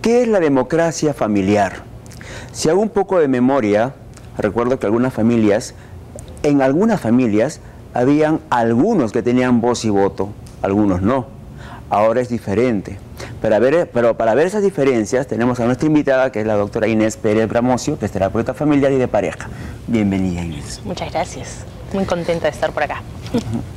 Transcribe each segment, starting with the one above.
¿Qué es la democracia familiar? Si hago un poco de memoria, recuerdo que en algunas familias, habían algunos que tenían voz y voto, algunos no. Ahora es diferente. Pero para ver esas diferencias tenemos a nuestra invitada, que es la doctora Inés Pérez Bramocio, que es terapeuta familiar y de pareja. Bienvenida, Inés. Muchas gracias. Muy contenta de estar por acá.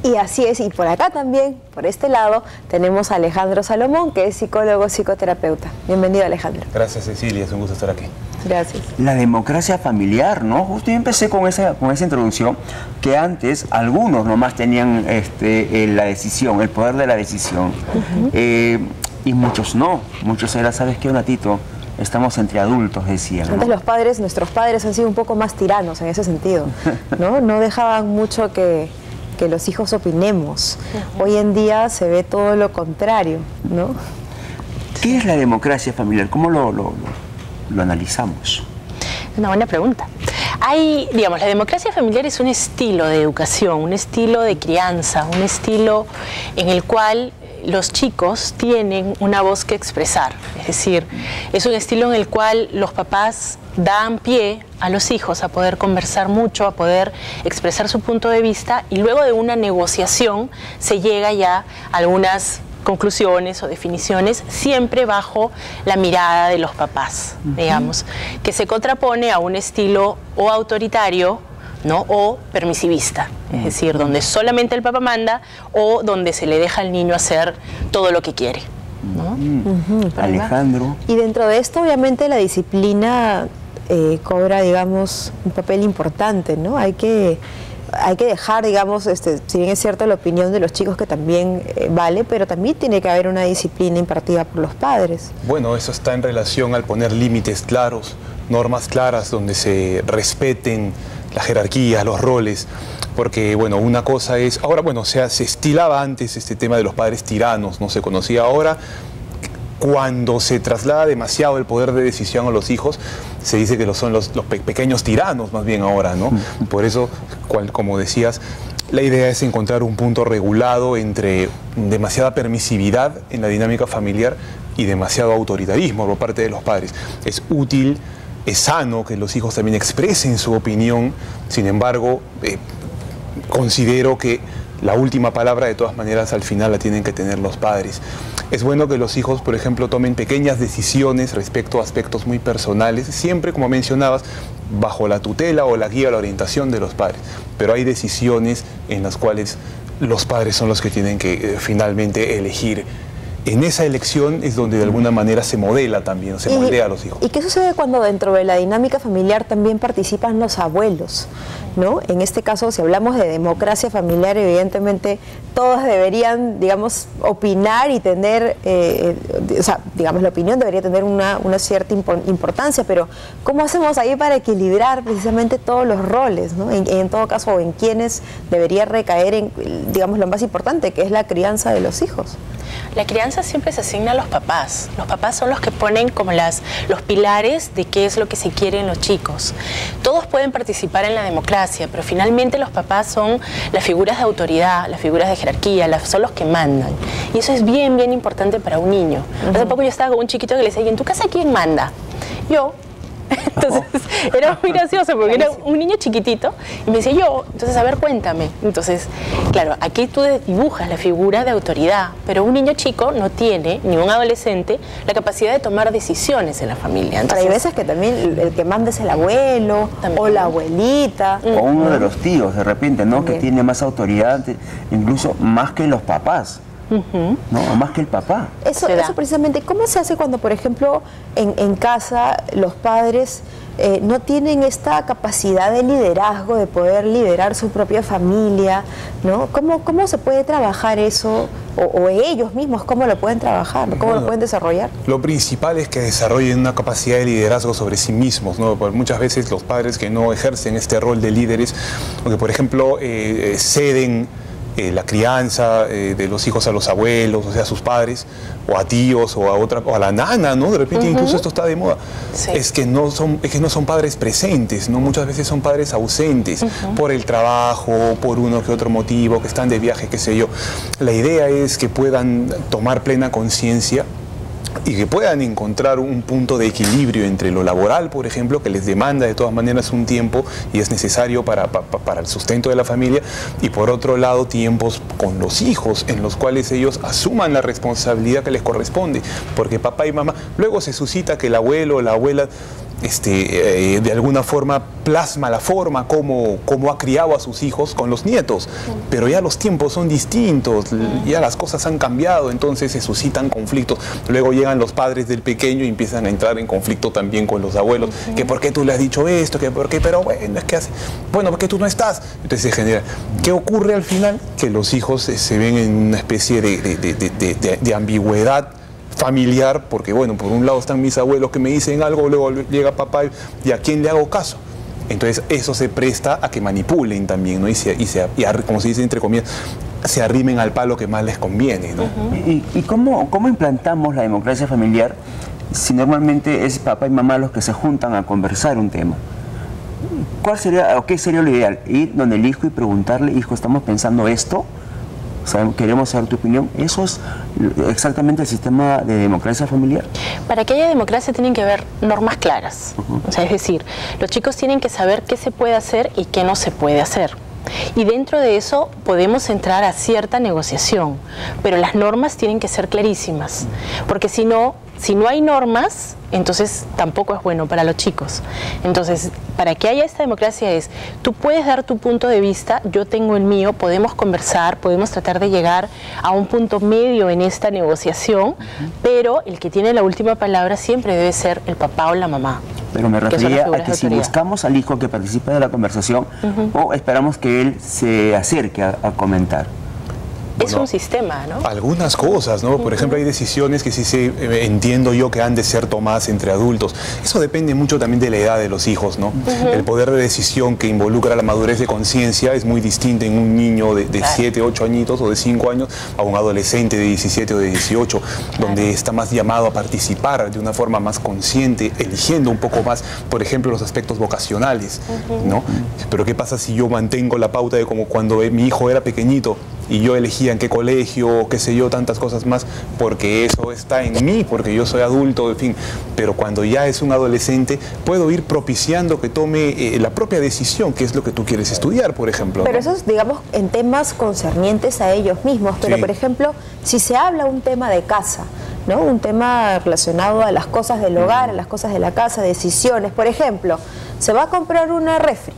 Y así es, y por acá también, por este lado, tenemos a Alejandro Salomón, que es psicólogo, psicoterapeuta. Bienvenido, Alejandro. Gracias, Cecilia, es un gusto estar aquí. Gracias. La democracia familiar, ¿no? Justo yo empecé con esa introducción, que antes algunos nomás tenían la decisión, el poder de la decisión, y muchos no. Muchos era, ¿sabes qué, Natito? Estamos entre adultos, decían, ¿no? Antes nuestros padres han sido un poco más tiranos en ese sentido, ¿no? No dejaban mucho que los hijos opinemos. Hoy en día se ve todo lo contrario, ¿no? ¿Qué es la democracia familiar? ¿Cómo lo analizamos? Es una buena pregunta. La democracia familiar es un estilo de educación, un estilo de crianza, un estilo en el cual los chicos tienen una voz que expresar. Es decir, es un estilo en el cual los papás dan pie a los hijos a poder conversar mucho, a poder expresar su punto de vista, y luego de una negociación se llega ya a algunas conclusiones o definiciones, siempre bajo la mirada de los papás, digamos, que se contrapone a un estilo o autoritario, ¿no?, o permisivista, es decir, donde solamente el papá manda o donde se le deja al niño hacer todo lo que quiere, ¿no? Alejandro. Y dentro de esto, obviamente, la disciplina cobra, digamos, un papel importante, ¿no? Hay que dejar, digamos, si bien es cierto la opinión de los chicos, que también vale, pero también tiene que haber una disciplina impartida por los padres. Bueno, eso está en relación al poner límites claros, normas claras donde se respeten la jerarquía, los roles, porque, bueno, una cosa es, ahora, bueno, se estilaba antes este tema de los padres tiranos, no se conocía. Ahora, cuando se traslada demasiado el poder de decisión a los hijos, se dice que son los pequeños tiranos, más bien ahora, ¿no? Por eso, como decías, la idea es encontrar un punto regulado entre demasiada permisividad en la dinámica familiar y demasiado autoritarismo por parte de los padres. Es útil, es sano que los hijos también expresen su opinión. Sin embargo, considero que la última palabra, de todas maneras, al final la tienen que tener los padres. Es bueno que los hijos, por ejemplo, tomen pequeñas decisiones respecto a aspectos muy personales, siempre, como mencionabas, bajo la tutela o la guía o la orientación de los padres. Pero hay decisiones en las cuales los padres son los que tienen que finalmente elegir. En esa elección es donde de alguna manera se modela también, se moldea a los hijos. ¿Y qué sucede cuando dentro de la dinámica familiar también participan los abuelos, ¿no? En este caso, si hablamos de democracia familiar, evidentemente todos deberían, digamos, opinar y tener, digamos, la opinión debería tener una cierta importancia, pero ¿cómo hacemos ahí para equilibrar precisamente todos los roles, ¿no? En todo caso, en quienes debería recaer en, digamos, lo más importante, que es la crianza de los hijos? La crianza siempre se asigna a los papás. Los papás son los que ponen como los pilares de qué es lo que se quiere en los chicos. Todos pueden participar en la democracia, pero finalmente los papás son las figuras de autoridad, las figuras de jerarquía, son los que mandan. Y eso es bien, bien importante para un niño. Hace poco yo estaba con un chiquito que le decía, ¿y en tu casa quién manda? Yo. Entonces era muy gracioso porque era un niño chiquitito y me decía yo, entonces a ver, cuéntame. Entonces, claro, aquí tú dibujas la figura de autoridad, pero un niño chico no tiene, ni un adolescente, la capacidad de tomar decisiones en la familia. Entonces, hay veces que también el que manda es el abuelo o la abuelita. O uno de los tíos, de repente, ¿no? Que tiene más autoridad, incluso más que los papás. No, más que el papá. Eso precisamente, ¿cómo se hace cuando, por ejemplo, en casa los padres no tienen esta capacidad de liderazgo, de poder liderar su propia familia, ¿no? ¿Cómo se puede trabajar eso? O ellos mismos, ¿cómo lo pueden trabajar? ¿Cómo lo pueden desarrollar? Lo principal es que desarrollen una capacidad de liderazgo sobre sí mismos, ¿no? Porque muchas veces los padres que no ejercen este rol de líderes, o que, por ejemplo, ceden la crianza de los hijos a los abuelos, o sea, a sus padres, o a tíos, o a la nana, ¿no? De repente incluso esto está de moda. Sí. Es que no son padres presentes, ¿no? Muchas veces son padres ausentes por el trabajo, por uno que otro motivo, que están de viaje, qué sé yo. La idea es que puedan tomar plena conciencia y que puedan encontrar un punto de equilibrio entre lo laboral, por ejemplo, que les demanda de todas maneras un tiempo y es necesario para el sustento de la familia, y por otro lado tiempos con los hijos en los cuales ellos asuman la responsabilidad que les corresponde, porque papá y mamá, luego se suscita que el abuelo o la abuela de alguna forma plasma la forma como ha criado a sus hijos con los nietos, pero ya los tiempos son distintos, ya las cosas han cambiado, entonces se suscitan conflictos. Luego llegan los padres del pequeño y empiezan a entrar en conflicto también con los abuelos, que por qué tú le has dicho esto, que por qué, pero bueno, es que hace, bueno, porque tú no estás. Entonces se genera, ¿qué ocurre al final? Que los hijos se ven en una especie de ambigüedad familiar, porque bueno, por un lado están mis abuelos que me dicen algo, luego llega papá y ¿a quién le hago caso? Entonces eso se presta a que manipulen también, ¿no? Y como se dice entre comillas, se arrimen al palo que más les conviene, ¿no? ¿Y cómo implantamos la democracia familiar si normalmente es papá y mamá los que se juntan a conversar un tema? ¿Cuál sería, o qué sería lo ideal? Ir donde el hijo y preguntarle, hijo, ¿estamos pensando esto? Queremos saber tu opinión. ¿Eso es exactamente el sistema de democracia familiar? Para que haya democracia tienen que haber normas claras. O sea, es decir, los chicos tienen que saber qué se puede hacer y qué no se puede hacer. Y dentro de eso podemos entrar a cierta negociación, pero las normas tienen que ser clarísimas, porque si no hay normas, entonces tampoco es bueno para los chicos. Entonces, para que haya esta democracia es, tú puedes dar tu punto de vista, yo tengo el mío, podemos conversar, podemos tratar de llegar a un punto medio en esta negociación, pero el que tiene la última palabra siempre debe ser el papá o la mamá. Pero me refería a que si buscamos al hijo que participe de la conversación o esperamos que él se acerque a comentar. Es un sistema, ¿no? Algunas cosas, ¿no? Por ejemplo, hay decisiones que sí entiendo yo que han de ser tomadas entre adultos. Eso depende mucho también de la edad de los hijos, ¿no? El poder de decisión que involucra la madurez de conciencia es muy distinto en un niño de 7, 8 añitos o de 5 años a un adolescente de 17 o de 18, donde está más llamado a participar de una forma más consciente, eligiendo un poco más, por ejemplo, los aspectos vocacionales, ¿no? Pero ¿qué pasa si yo mantengo la pauta de como cuando mi hijo era pequeñito y yo elegía en qué colegio, qué sé yo, tantas cosas más, porque eso está en mí, porque yo soy adulto, en fin, pero cuando ya es un adolescente, puedo ir propiciando que tome la propia decisión, que es lo que tú quieres estudiar, por ejemplo, pero ¿no? eso es, digamos, en temas concernientes a ellos mismos, pero Sí. por ejemplo, si se habla un tema de casa, ¿no? Un tema relacionado a las cosas del hogar, a las cosas de la casa, decisiones, por ejemplo, se va a comprar una refri,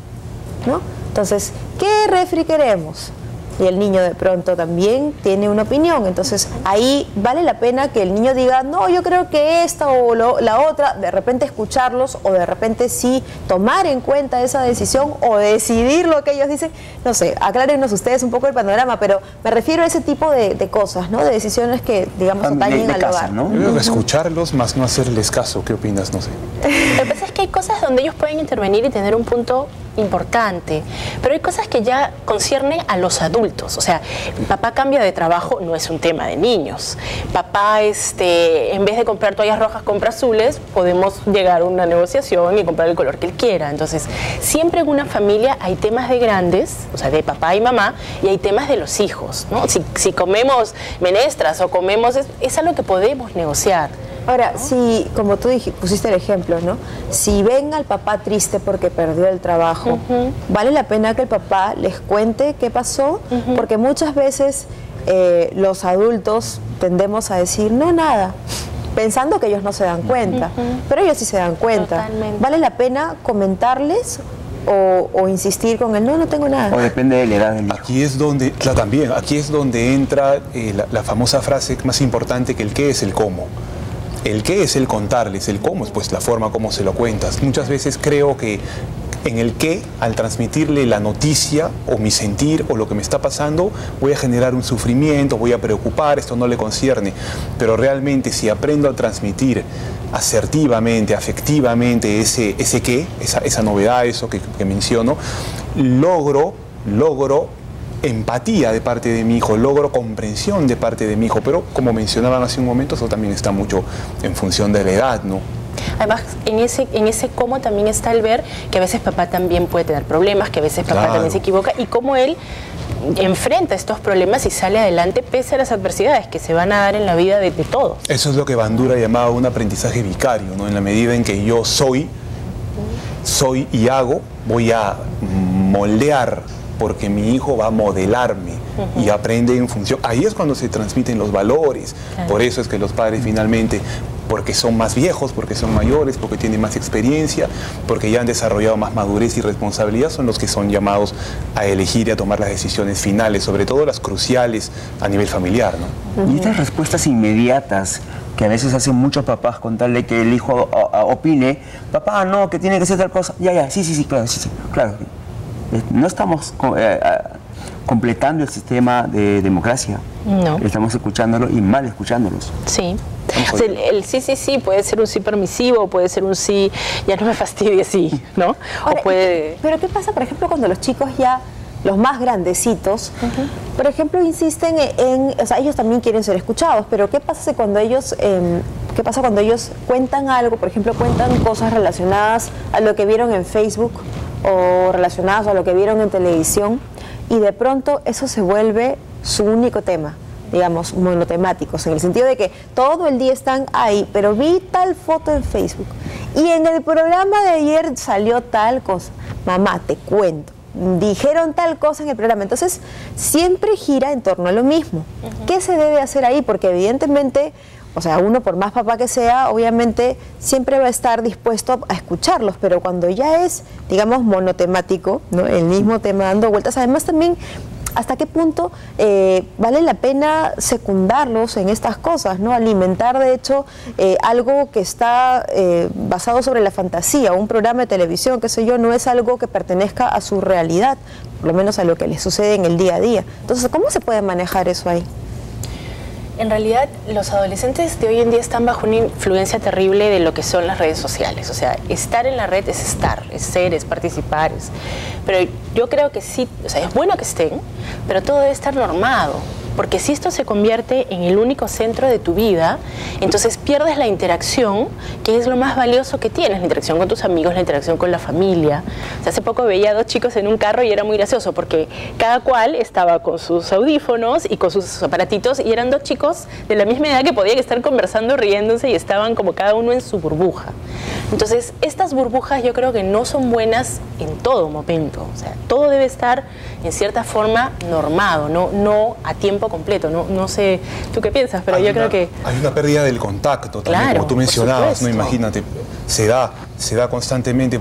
¿no? Entonces, ¿qué refri queremos? Y el niño de pronto también tiene una opinión, entonces ahí vale la pena que el niño diga, no, yo creo que esta o la otra, de repente escucharlos o de repente sí tomar en cuenta esa decisión o decidir lo que ellos dicen. No sé, aclárenos ustedes un poco el panorama, pero me refiero a ese tipo de cosas, ¿no? De decisiones que, digamos, atañen al hogar. Yo creo que escucharlos más no hacerles caso. ¿Qué opinas? No sé. Lo que pasa es que hay cosas donde ellos pueden intervenir y tener un punto importante, pero hay cosas que ya conciernen a los adultos. O sea, papá cambia de trabajo, no es un tema de niños. Papá, en vez de comprar toallas rojas, compra azules, podemos llegar a una negociación y comprar el color que él quiera. Entonces, siempre en una familia hay temas de grandes, o sea, de papá y mamá, y hay temas de los hijos, ¿no? Si comemos menestras o comemos, es algo que podemos negociar. Ahora, si, como tú pusiste el ejemplo, ¿no? Si ven al papá triste porque perdió el trabajo, ¿vale la pena que el papá les cuente qué pasó? Porque muchas veces los adultos tendemos a decir, no, nada, pensando que ellos no se dan cuenta, pero ellos sí se dan cuenta. Totalmente. ¿Vale la pena comentarles o insistir con el no tengo nada? O depende de la edad del hijo. Aquí es donde, también, aquí es donde entra la famosa frase más importante que el qué es el cómo. El qué es el contarles, el cómo es pues la forma como se lo cuentas. Muchas veces creo que en el qué, al transmitirle la noticia o mi sentir o lo que me está pasando, voy a generar un sufrimiento, voy a preocupar, esto no le concierne. Pero realmente si aprendo a transmitir asertivamente, afectivamente ese qué, esa novedad, eso que menciono, logro empatía de parte de mi hijo, logro comprensión de parte de mi hijo, pero como mencionaban hace un momento, eso también está mucho en función de la edad, ¿no? Además, en ese cómo también está el ver que a veces papá también puede tener problemas, que a veces papá Claro. también se equivoca y cómo él enfrenta estos problemas y sale adelante pese a las adversidades que se van a dar en la vida de todos. Eso es lo que Bandura llamaba un aprendizaje vicario, ¿no? En la medida en que yo soy y hago, voy a moldear, porque mi hijo va a modelarme y aprende en función. Ahí es cuando se transmiten los valores. Claro. Por eso es que los padres finalmente, porque son más viejos, porque son mayores, porque tienen más experiencia, porque ya han desarrollado más madurez y responsabilidad, son los que son llamados a elegir y a tomar las decisiones finales, sobre todo las cruciales a nivel familiar, ¿no? Y estas respuestas inmediatas que a veces hacen muchos papás con tal de que el hijo opine, papá, no, que tiene que hacer tal cosa, ya, sí, claro. No estamos completando el sistema de democracia. No. Estamos escuchándolo y mal escuchándolos. Sí. O sea, el sí puede ser un sí permisivo, puede ser un sí, ya no me fastidie, sí, ¿no? Ahora, o puede... Pero ¿qué pasa, por ejemplo, cuando los chicos ya, los más grandecitos, por ejemplo, insisten o sea, ellos también quieren ser escuchados, pero ¿qué pasa cuando ellos cuentan algo, por ejemplo, cuentan cosas relacionadas a lo que vieron en Facebook o relacionadas a lo que vieron en televisión, y de pronto eso se vuelve su único tema, digamos, monotemáticos, en el sentido de que todo el día están ahí, pero vi tal foto en Facebook y en el programa de ayer salió tal cosa, mamá, te cuento, dijeron tal cosa en el programa. Entonces siempre gira en torno a lo mismo. ¿Qué se debe hacer ahí? Porque evidentemente, o sea, uno por más papá que sea, obviamente siempre va a estar dispuesto a escucharlos, pero cuando ya es, digamos, monotemático, ¿no? El mismo tema dando vueltas, además también hasta qué punto vale la pena secundarlos en estas cosas, ¿no? Alimentar, de hecho, algo que está basado sobre la fantasía, un programa de televisión, qué sé yo, no es algo que pertenezca a su realidad, por lo menos a lo que les sucede en el día a día. Entonces, ¿cómo se puede manejar eso ahí? En realidad, los adolescentes de hoy en día están bajo una influencia terrible de lo que son las redes sociales. O sea, estar en la red es estar, es ser, es participar. Pero yo creo que sí, o sea, es bueno que estén, pero todo debe estar normado. Porque si esto se convierte en el único centro de tu vida, entonces pierdes la interacción, que es lo más valioso que tienes, la interacción con tus amigos, la interacción con la familia. O sea, hace poco veía a 2 chicos en un carro y era muy gracioso, porque cada cual estaba con sus audífonos y con sus aparatitos, y eran 2 chicos de la misma edad que podían estar conversando, riéndose, y estaban como cada uno en su burbuja. Entonces, estas burbujas yo creo que no son buenas en todo momento. O sea, todo debe estar en cierta forma normado, no a tiempo completo. No sé tú qué piensas, pero yo creo que... Hay una pérdida del contacto también, claro, como tú mencionabas, ¿no? Imagínate, se da constantemente.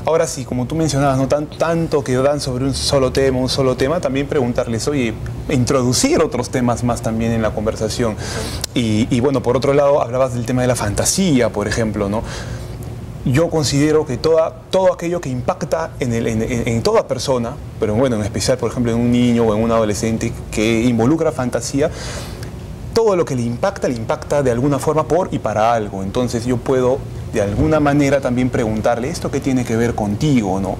Ahora sí, como tú mencionabas, no tanto que dan sobre un solo tema, también preguntarles, oye, introducir otros temas más también en la conversación. Y bueno, por otro lado, hablabas del tema de la fantasía, por ejemplo, ¿no? Yo considero que todo aquello que impacta en toda persona, pero bueno, en especial, por ejemplo, en un niño o en un adolescente que involucra fantasía, todo lo que le impacta de alguna forma por y para algo. Entonces yo puedo, de alguna manera, también preguntarle, ¿esto qué tiene que ver contigo, no?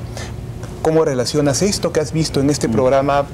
¿Cómo relacionas esto que has visto en este programa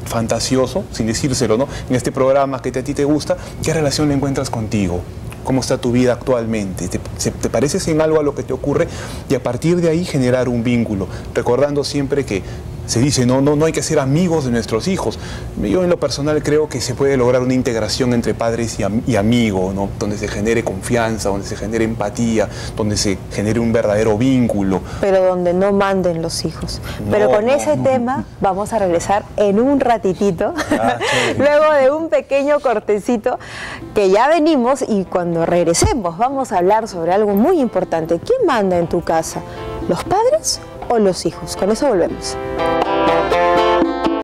fantasioso, sin decírselo, ¿no? En este programa que a ti te gusta, ¿qué relación le encuentras contigo? ¿Cómo está tu vida actualmente? ¿Te pareces en algo a lo que te ocurre? Y a partir de ahí generar un vínculo, recordando siempre que se dice, no hay que ser amigos de nuestros hijos. Yo en lo personal creo que se puede lograr una integración entre padres y amigos, ¿no? Donde se genere confianza, donde se genere empatía, donde se genere un verdadero vínculo. Pero donde no manden los hijos. Pero con ese tema vamos a regresar en un ratitito, luego de un pequeño cortecito, que ya venimos, y cuando regresemos vamos a hablar sobre algo muy importante. ¿Quién manda en tu casa? ¿Los padres o los hijos? Con eso volvemos.